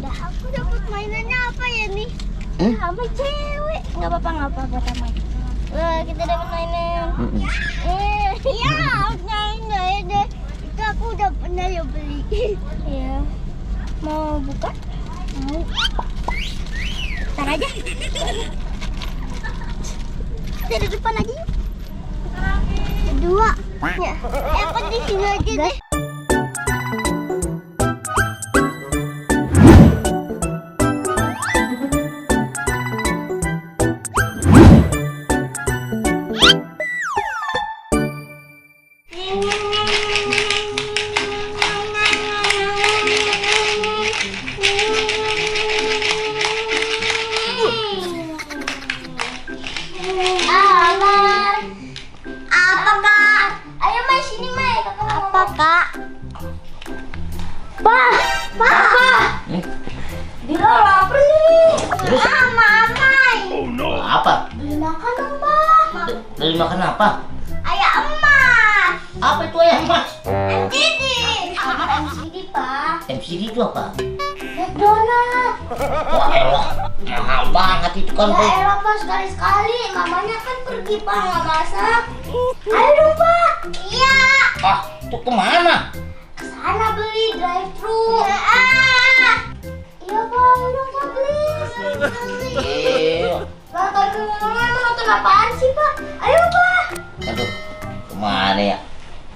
Dah aku dapat mainannya apa ya nih? Sama cewek. Nggak apa-apa teman. Wah, kita dapat mainan. Iya, enggak ada. Itu aku udah pernah ya beli. Iya. Mau buka? Mau. Ntar aja. Kita di depan aja yuk. Dua. Ya. Apa di sini aja deh. Bila lapar nih. Mamai. Oh no. Apa? Beli makan dong, Pak. Beli makan apa? Ayah emas. Apa itu ayam mas? MCD. MCD, Pak. MCD itu apa? McDonald. Wah elah, mahal banget itu kan. Ya elah, Pak, sekali-sekali. Mamanya kan pergi, Pak, nggak masak. Ayo dong, Pak. Iya. Ah, itu kemana? Kesana beli drive-thru. Iya, Pak, udah Pak beli. Iya. Nonton ngomongnya nonton apaan sih, Pak? Ayo, Pak. Aduh, kemana ya?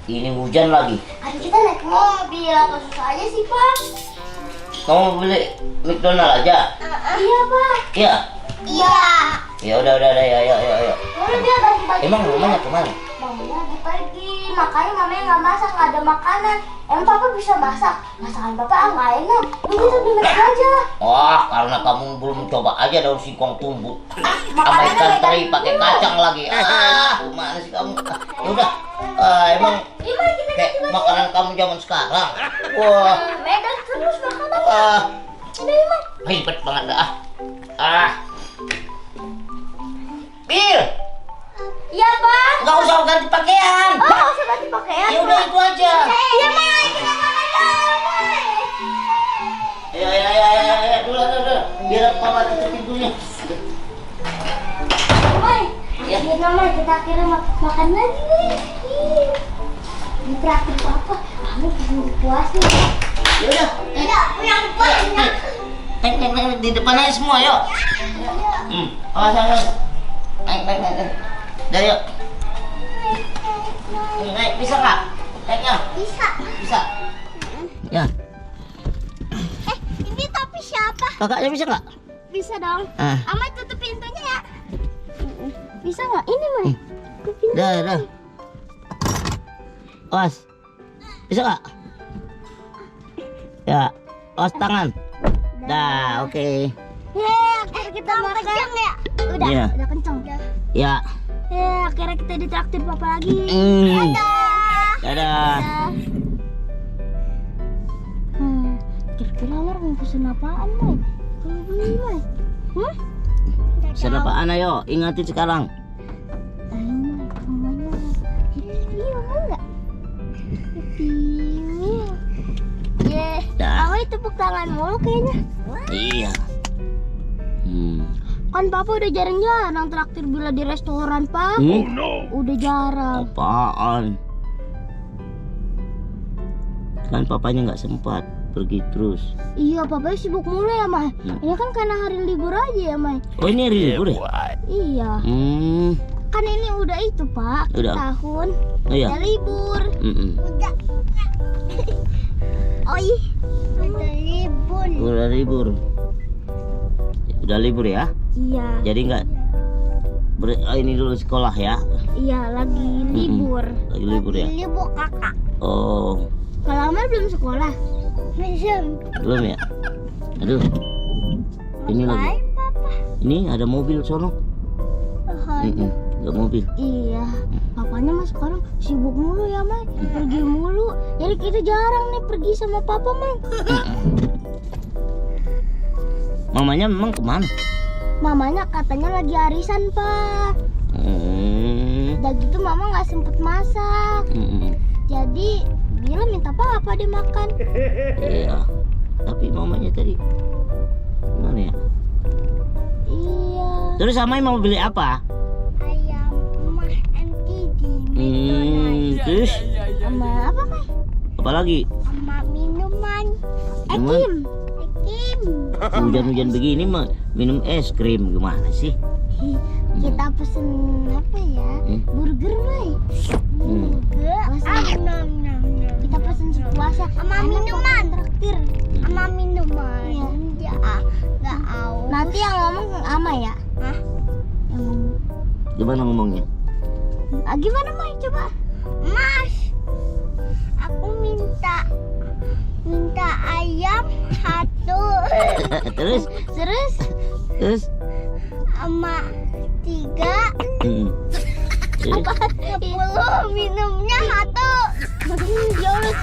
Ini hujan lagi. Kan kita naik mobil, apa susah aja sih, Pak? Kamu beli McDonald aja? Iya, Pak. Iya. Iya. Ya udah ya. Udah dia bagi-bagi. Emang mamanya kemana? Mamanya lagi pergi, makanya mamanya nggak masak, nggak ada makanan. Emang Papa bisa masak? Masakan Papa nggak enak. Ini kita beli Mac aja. Wah, karena kamu belum coba aja daun singkong tumbuk. Sama ikan teri pakai kacang lagi. Gimana sih kamu? Udah, emang Gimana kita kayak makanan kamu zaman sekarang. Wah, Medan terus makanan. Udah, Iman. ribet banget dah. Bil, Iya, Pak. nggak usah ganti pakaian. Oh, nggak usah ganti pakaian. Ya udah itu aja. Iya, Mai. Kita makan dong, Mai. Ya, dulu. Biar papa tutup pintunya. Mai. Ya. Biar Mai kita akhirnya makan lagi, Mai. Di traktir Papa. Kamu belum puas nih. Ya udah. Yang puasnya. Naik di depan aja semua, yuk. Awas. Naik. Dah yuk. Naik, bisa nggak? Naiknya? Bisa. Ya. Ini tapi siapa? Kakaknya bisa nggak? Bisa dong. Amai tutup pintunya ya. Bisa nggak? Ini Mai. Dah. Awas. Bisa nggak? Ya. Awas tangan. Dah, oke. Akhirnya kita makan. Kencang ya? Udah, Iya. udah kencang. Ya. Akhirnya kita ditraktir Papa lagi. Dadah. Kira-kira Amar mau pesen apaan, Mai? Kalau beli, Mai? Pesan apaan ayo? Ingatin sekarang. Ayo, Mai, semuanya. Iya, mau nggak? Iya. Dah. Amai tepuk tangan mulu kayaknya. Iya. Kan Papa udah jarang-jarang traktir bila di restoran, Pak. Oh no. Udah jarang. Apaan? Kan papanya nggak sempat pergi terus. Iya, Papa sibuk mulu ya, Mai. Ini kan karena hari libur aja ya, Mai. Oh ini hari libur ya? Iya. Kan ini udah itu, Pak. Udah. Tahun. Oh iya. Udah libur. Udah. Oi. Udah libur. Udah libur. Udah libur ya? Iya. Jadi nggak ini dulu sekolah ya? Iya, lagi libur. Lagi libur ya? Libur kakak. Oh. Kalau Amar belum sekolah. Belum ya? Aduh. Ini lagi. Ngapain, Papa? Ini ada mobil sono. Ada mobil. Iya. Papanya mas sekarang sibuk mulu ya, Mai. Pergi mulu. Jadi kita jarang nih pergi sama Papa, Mai. Mamanya memang kemana? Mamanya katanya lagi arisan, Pak. Udah gitu Mama nggak sempet masak. Jadi Bila minta Papa dia makan. Iya. Tapi mamanya tadi mana ya? Iya. Terus Amai mau beli apa? Ayam emak MTD McDonald's. Terus Sama apa Mai? apa lagi? Sama minuman. Minuman? Ekim. Hujan-hujan begini mah minum es krim gimana sih? Kita pesen apa ya? Burger Mai. Burger. Kita pesen sepuasnya. Sama minuman. Traktir. Sama minuman. Ya, nggak aus. Nanti yang ngomong Ama ya? Hah? Gimana ngomongnya? Gimana Mai coba? Mas, aku minta ayam satu. Terus Sama 3 Terus? 10 minumnya satu. Jauh.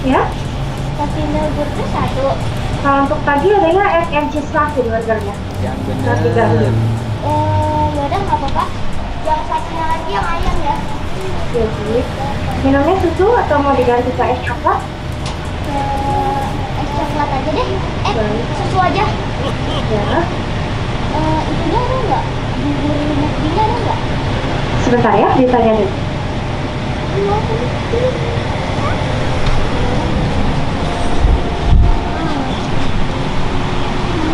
Ya? Happy Meal burger satu. Kalau untuk tadi adanya egg and cheese muffin burgernya. Yang Roti gandum. Yaudah nggak apa-apa. Yang satunya lagi yang ayam ya. Jadi, minumnya susu atau mau diganti ke es coklat? Es coklat aja deh. Baik. Susu aja. Ya. Itunya ada nggak? Bubur McD-nya ada nggak? Sebentar ya, ditanya dulu.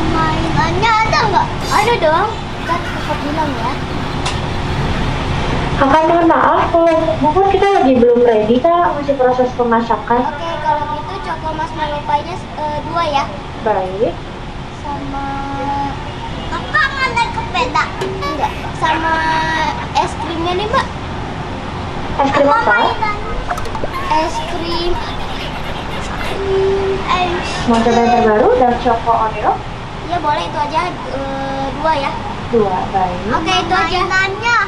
Mainannya ada nggak? Ada dong. Kan kakak bilang ya. Kakak mohon maaf, kalau bukan kita lagi belum ready, Kak. Masih proses pemasakan. Oke, kalau gitu Choco Marshmallow Pie-nya 2 ya. Baik. Sama kakak nggak naik sepeda? Enggak. Sama es krimnya nih Mbak. Es krim apa? Es krim. Mau coba yang terbaru dan Choco Oreo? Ya boleh itu aja 2 ya. 2, baik. Oke itu aja. Mainannya.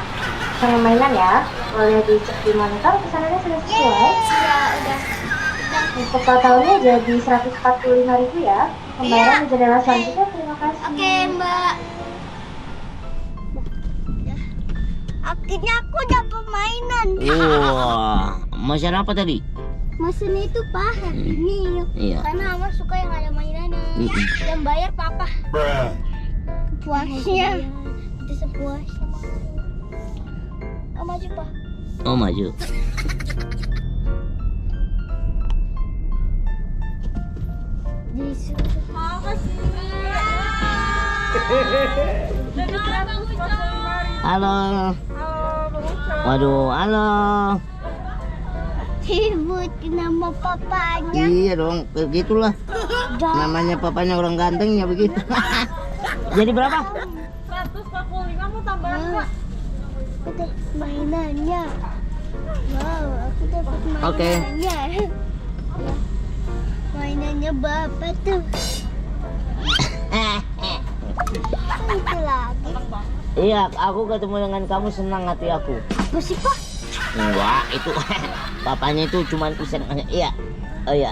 Sama mainan ya. Boleh dicek di monitor, pesanannya sudah sesuai. Ya udah. Untuk totalnya jadi 145.000 ya. Pembayaran di jendela selanjutnya. Terima kasih. Oke Mbak. Akhirnya aku dapat mainan. Wah, masan apa tadi? Mesin itu Pak, Happy Meal. Iya. Karena Mama suka yang ada mainannya. Yang bayar Papa. Puasnya. Itu sepuasnya. Oh, maju Pak. Oh maju. Halo. Waduh, halo. Sebutin nama papanya. Iya dong, begitulah. Namanya papanya orang ganteng ya begitu. Jadi berapa? 145 mau tambahan Pak. Udah mainannya. Wow, aku dapat mainannya. Oke. Mainannya Bapak tuh. Itu lagi. Iya, aku ketemu dengan kamu senang hati aku. Apa sih Pak? Enggak, itu papanya itu cuma iseng aja. Iya. Oh iya.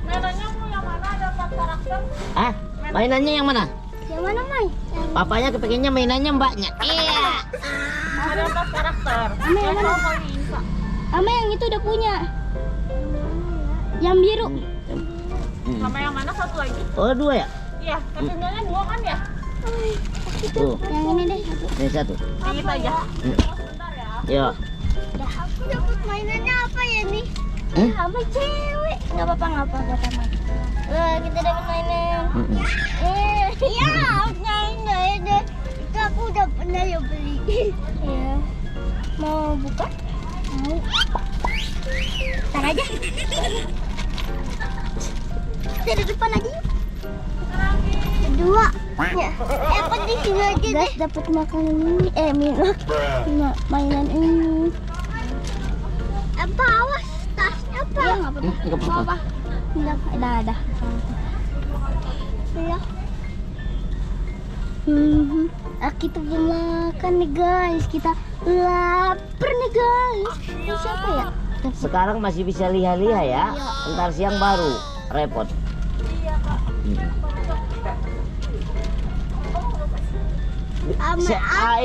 Mainannya mau yang mana? Ada 4 karakter. Ah, mainannya yang mana? Yang mana Mai? Papanya kepengennya mainannya mbaknya. Iya. Ada 4 karakter. Ama yang mana? Ama yang itu udah punya. Yang biru. Sama yang mana satu lagi? Oh 2 ya? Iya, ketinggalannya 2 kan ya? Tuh, Yang ini deh satu. ini 1. Gitu aja. Sebentar ya. Yo. Dah, aku dapat mainannya apa ya nih? Sama cewek. Nggak apa-apa buat Ama. Kita dapat mainan. Iya, mainan. Itu aku udah pernah ya beli. Iya. Mau buka? Mau. Ntar aja. Kita di depan aja yuk. Kedua. Ya. Apa di sini aja deh. Dapat makanan ini. Mainan ini. Apa awas? Tasnya apa? Iya, nggak apa-apa. Ada. Ya. Kita belum makan nih guys. Kita lapar nih guys. Ini siapa ya? Sekarang masih bisa lihat-lihat ya. Ntar siang baru repot.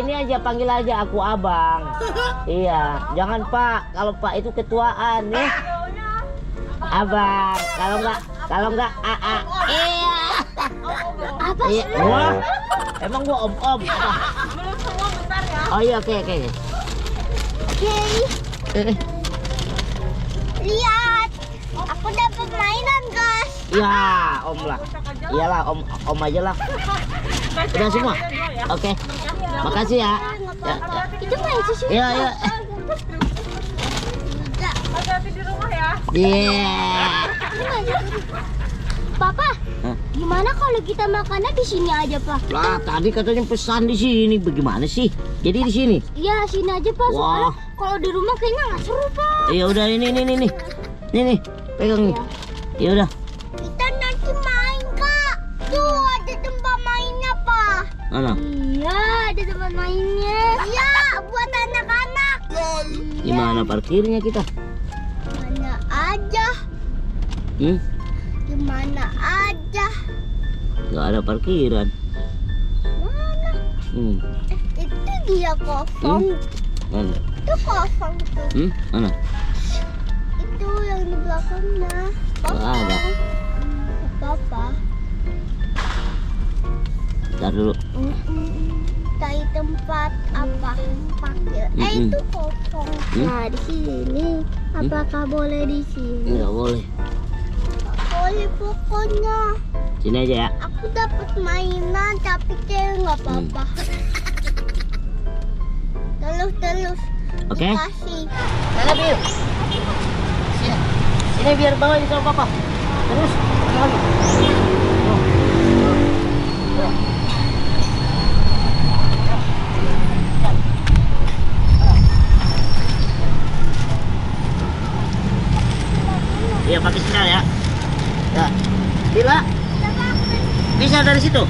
Ini aja panggil aja aku abang. Iya, jangan Pak. Kalau Pak itu ketuaan ya. Abang, kalau enggak AA. Iya. Apa sih? Wah, emang gua om. Oh iya, oke. Oke. Lihat, aku dapat mainan guys. Ya, om lah. Iyalah, om aja lah. Udah semua? Oke. Makasih ya. Ya. Itu main susu. Iya. Hati-hati di rumah ya. Iya. Papa, gimana kalau kita makannya di sini aja, Pak? Lah, tadi katanya pesan di sini. Bagaimana sih? Jadi di sini? Iya, sini aja, Pak. Soalnya kalau di rumah kayaknya nggak seru, Pak. Ya udah ini. Nih, pegang nih. Ya udah. Kita nanti main, Kak. Tuh, ada tempat mainnya, Pak. Mana? Iya, ada tempat mainnya. Iya, buat anak-anak. Gimana parkirnya kita? Mana aja. Gimana aja. Nggak ada parkiran. Mana? Itu dia kosong. Mana? Itu kosong tuh. Mana? Itu yang di belakangnya. Nggak ada. Papa. Ntar dulu. Cari tempat apa parkir. Itu kosong. Nah, di sini. Apakah boleh di sini? Nggak boleh. Boleh pokoknya. Sini aja ya. Aku dapat mainan tapi kayak nggak apa-apa. Terus. Oke. Dikasih. Mana Bir? Sini biar bawain sama papa. Terus. Lagi. Iya pakai sendal ya. Ya. Bila. Bisa dari situ?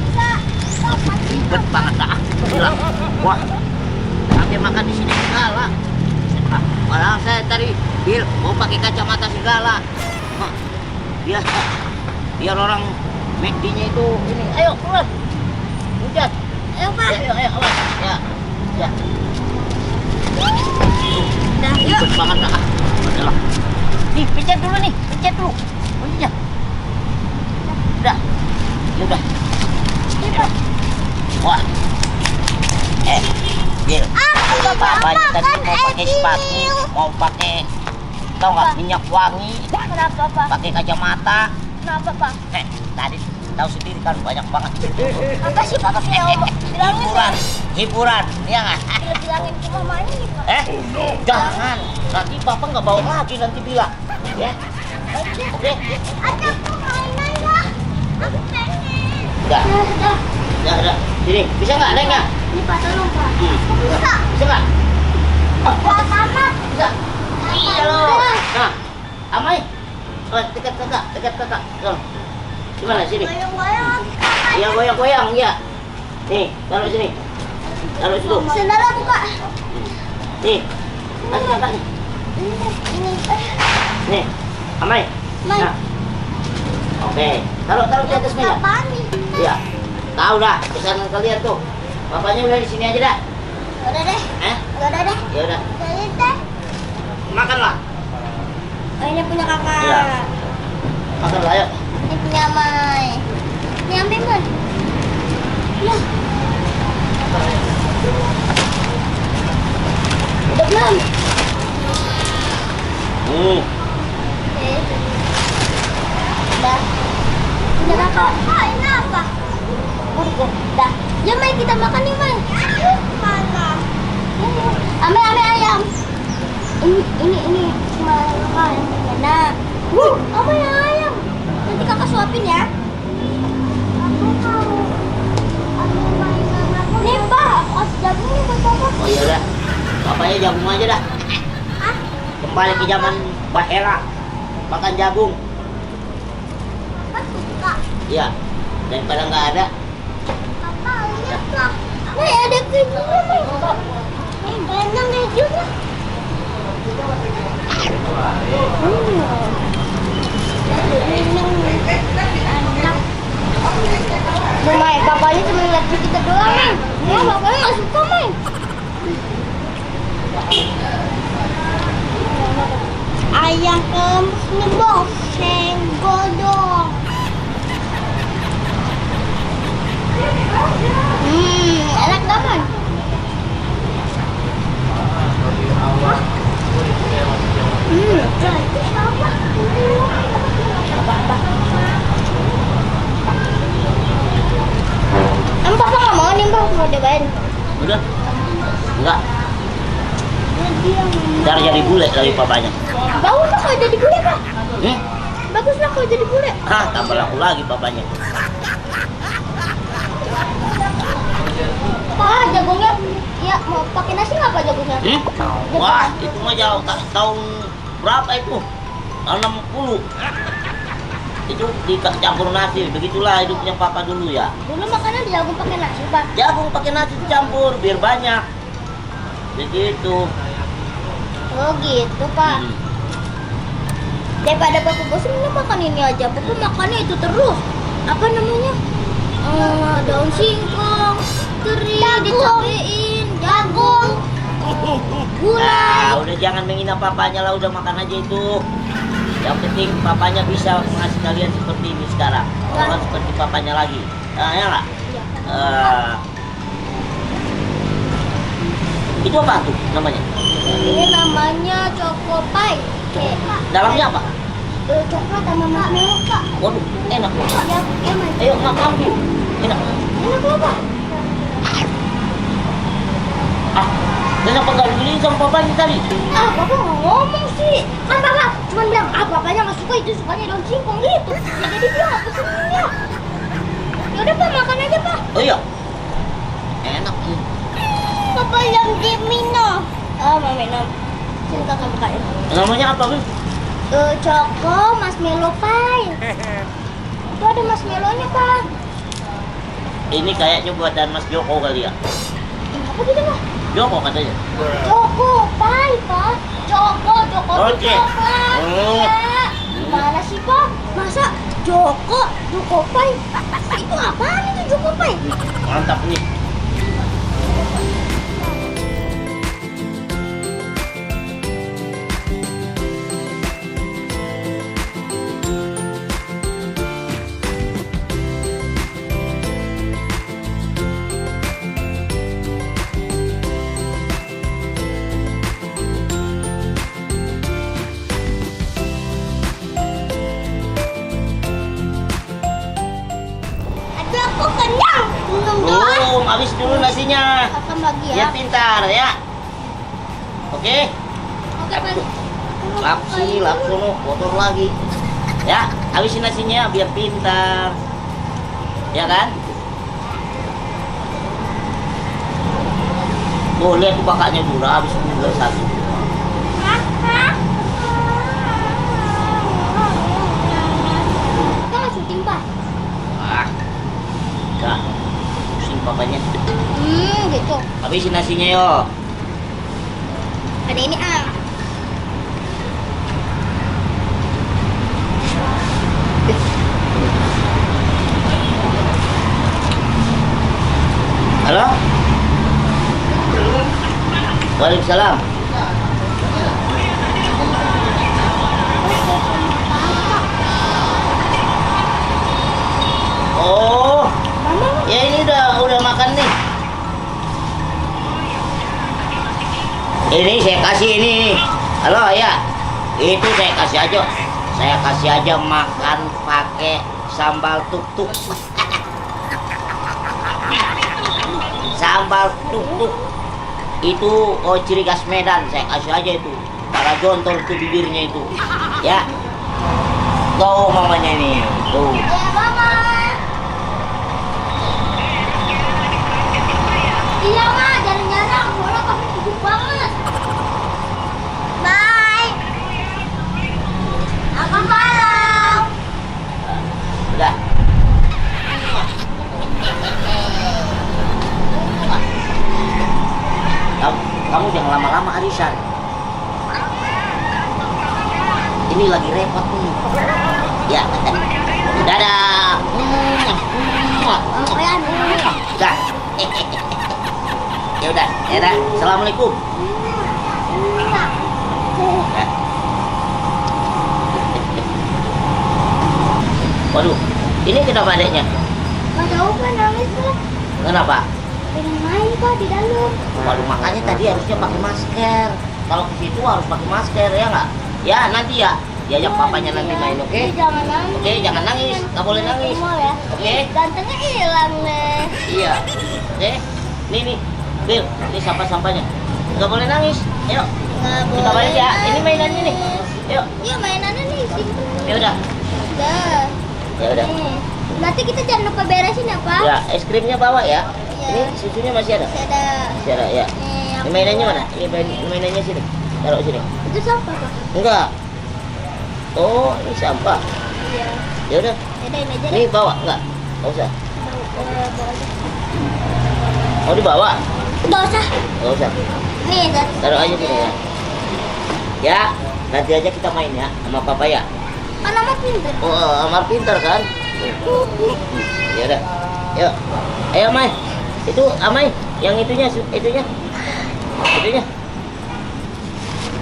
Ribet banget dah. Bila. Wah. Pakai makan di sini segala. Malah saya tadi mau pakai kacamata segala. Biar orang McD-nya itu ini. Ayo keluar. Hujan. Ayo, Pak. Ayo. Ya. Nah, ribet banget dah. Adalah. Nih, pencet dulu nih. Oh iya. Udah. Ya udah. Wah. Biar. Bapaknya tadi mau pakai sepatu, mau pakai tau nggak minyak wangi, Kenapa, Pak? pakai kacamata. Kenapa, Pak? Tadi tahu sendiri kan banyak banget. Apa sih, Pak? Bilangin Hiburan, ya nggak? bilangin ke mamanya nih, Pak. Jangan, nanti bapak nggak bawa lagi nanti bilang, ya? Oke? Ada permainan nggak? Aku pengen. Udah. Sini, bisa nggak, Neng nggak? Ini Pak, tolong, Pak. Bisa. Bisa nggak? Bisa tamat. Bisa. Iya loh. Nah, Amai, dekat kakak. Tuh. Gimana sini? Goyang-goyang. Iya goyang-goyang, ya. Nih, taruh sini. Taruh situ. Sendalnya buka. Nih, kasih kakak nih. Ini. Nih, Amai. Mai. Nah. Oke, taruh di atas meja. Apaan nih? Iya. Tahu dah pesanan kalian tuh. Bapaknya udah di sini aja dah. Udah deh. Udah deh. Ya udah. Jadi deh. Makanlah. Oh, ini punya kakak. Iya. Makanlah ayo. Ini punya Mai. Ini ambil, Mai. Ya. Udah belum? Hmm. Udah. Ya Mai, kita makan nih Mai. Mana? Ame ayam. Ini cuma yang enak. Ame ayam. Nanti kakak suapin ya. Aku mau. Nih Pak, kasih jagung nih buat papa. Oh iya dah. Bapaknya jagung aja dah. Kembali ke zaman Bahera. Makan jagung. Papa suka. Iya. Daripada nggak ada. Papa lihat lah. Nih ada kejunya Mai. Banyak kejunya. Mai, papanya cuma ngeliat kita doang, Mai. Ya, bapaknya nggak suka, Mai. Ayam kemus nih, Bos. Senggol dong. Enak gak, Mai? Emang papa nggak mau nih, Bang, mau cobain. Udah. Enggak. Ntar jadi bule dari papanya. Bagus lah kalau jadi bule, Pak. Hmm? Bagus lah kalau jadi bule. Hah, tambah laku lagi papanya. Pak, jagungnya, ya mau pakai nasi nggak Pak jagungnya? Wah, itu mah jauh tahun berapa itu? Tahun 60. Itu dicampur nasi, begitulah hidupnya papa dulu ya. Dulu makanan jagung pakai nasi, Pak. Jagung pakai nasi dicampur biar banyak. Begitu. Oh gitu, Pak. Daripada Papa bosan, makan ini aja. Papa makannya itu terus. Apa namanya? Daun singkong, teri, dicabein, jagung, gulai. Udah jangan menghina papanya lah, udah makan aja itu. Yang penting papanya bisa mengasih kalian seperti ini sekarang. Bukan seperti papanya lagi. Ya nggak? Itu apa tuh namanya? Ini namanya Choco Pie. Dalamnya apa? Coklat sama marshmallow, Pak. Waduh, enak loh. Ya, Mas. Ayo makan. Enak. Enak loh, Pak. Ah, kenapa nggak dibeliin sama papanya tadi? Papa nggak ngomong sih. Kan Papa cuma bilang, papanya nggak suka itu, sukanya daun singkong gitu. Ya, jadi dia nggak pesennya. Yaudah, Pak, makan aja, Pak. Oh iya. Enak sih. Papa yang diminum. Mau minum. Sini kakak bukain. Namanya apa, Bang? Choco marshmallow pie. Itu ada marshmallow-nya, Pak. Ini kayaknya buatan Mas Joko kali ya. Apa gitu, Pak? Joko katanya. Choco pie, Pak. Choco Oke. coklat. Ya. Gimana sih, Pak? Masa Choco pie? Itu apaan itu Choco pie? Mantap nih. Aduh, aku kenyang. Minum doang. Belum, habis dulu nasinya. Makan lagi Biar ya. pintar ya. Oke. Oke, Pak. Lapsi, lapsono, kotor lagi. Ya, habisin nasinya biar pintar. Ya kan? Tuh, lihat tuh kakaknya dulu, habis dulu satu. Kita nggak syuting, Pak. Ah, enggak. Pusing papanya. Gitu. Habisin nasinya yo. Ada ini Halo? Waalaikumsalam. Oh, ya ini udah makan nih. Ini saya kasih ini. Halo ya, itu saya kasih aja. Saya kasih aja makan pakai sambal tuk-tuk. sambal tuk-tuk. Itu ciri khas Medan, saya kasih aja itu. Para jontor itu bibirnya itu. Ya. Tuh mamanya ini. Tuh. Ya, Mama. Iya, Ma, jarang-jarang. Bola kamu sibuk banget. Bye. Aku malam. Udah. Kamu jangan lama-lama arisan. Ini lagi repot nih. Ya, dadah. Dah. Ya udah, Assalamualaikum. Ya. Waduh, ini kenapa adeknya? Nggak tahu kan nangis tuh. Kenapa? Pengen main kok di dalam. Waduh, makanya tadi harusnya pakai masker. Kalau ke situ harus pakai masker ya nggak? Ya nanti ya, diajak papanya nanti main, oke? Jangan nangis. Oke, jangan nangis, nggak boleh nangis. Mau ya? Oke? Gantengnya hilang deh. Iya. Oke? Nih, Bil, ini sampah-sampahnya. Nggak boleh nangis. Ayo, Nggak kita boleh balik ya. Ini mainannya nih. Ayo, Iya mainannya nih simpen. ya udah, Udah. ya udah. Nih. Nanti kita jangan lupa beresin ya Pak. Ya, es krimnya bawa ya. Iya. Ini susunya masih ada. Masih ada. Masih ada ya. Nih, Ini aku mainannya bawa. mana? Ini mainannya sini. Taruh sini. Itu sampah Pak. Enggak. Oh, ini sampah. Iya. Ya udah. Yaudah ini aja Ini deh. bawa enggak? Enggak usah. Bawa aja. Mau dibawa? Nggak usah. Enggak usah. Nih, Taruh aja sini ya. Ya, nanti aja kita main ya sama papa ya. kan nama pinter. Oh, Amar pintar kan? Ya udah. Yuk. Ayo, Mai. Itu Amai, yang itunya. Itunya.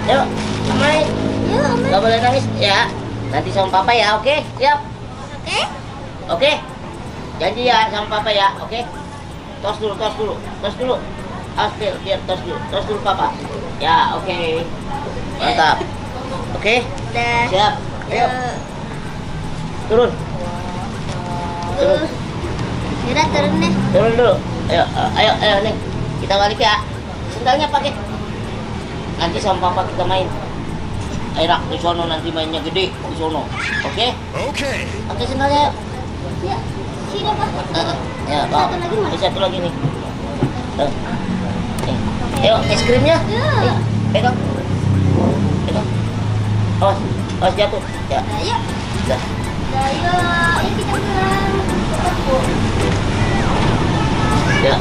Yuk, Amai. Yuk, Om. Gak boleh nangis ya. Nanti sama papa ya, oke? Siap. Oke. Oke. Janji ya sama papa ya, oke? Tos dulu. Biar tos dulu papa. Ya, oke. Mantap. Oke? Udah. Siap. Ayo. Turun. Yaudah turun deh. Turun dulu. Ayo nih. Kita balik ya. Sendalnya pakai. Nanti sama papa kita main. Enak di sono nanti mainnya gede di sono. Oke? Pakai sendalnya. Ya, sini Pak. Ya, bawa. Satu lagi, Mas. Satu lagi nih. Nih. Ayo, es krimnya. Ya. Nih, pegang. Awas jatuh. Ya. Ayo. Dah. Ayo kita pulang. Ya.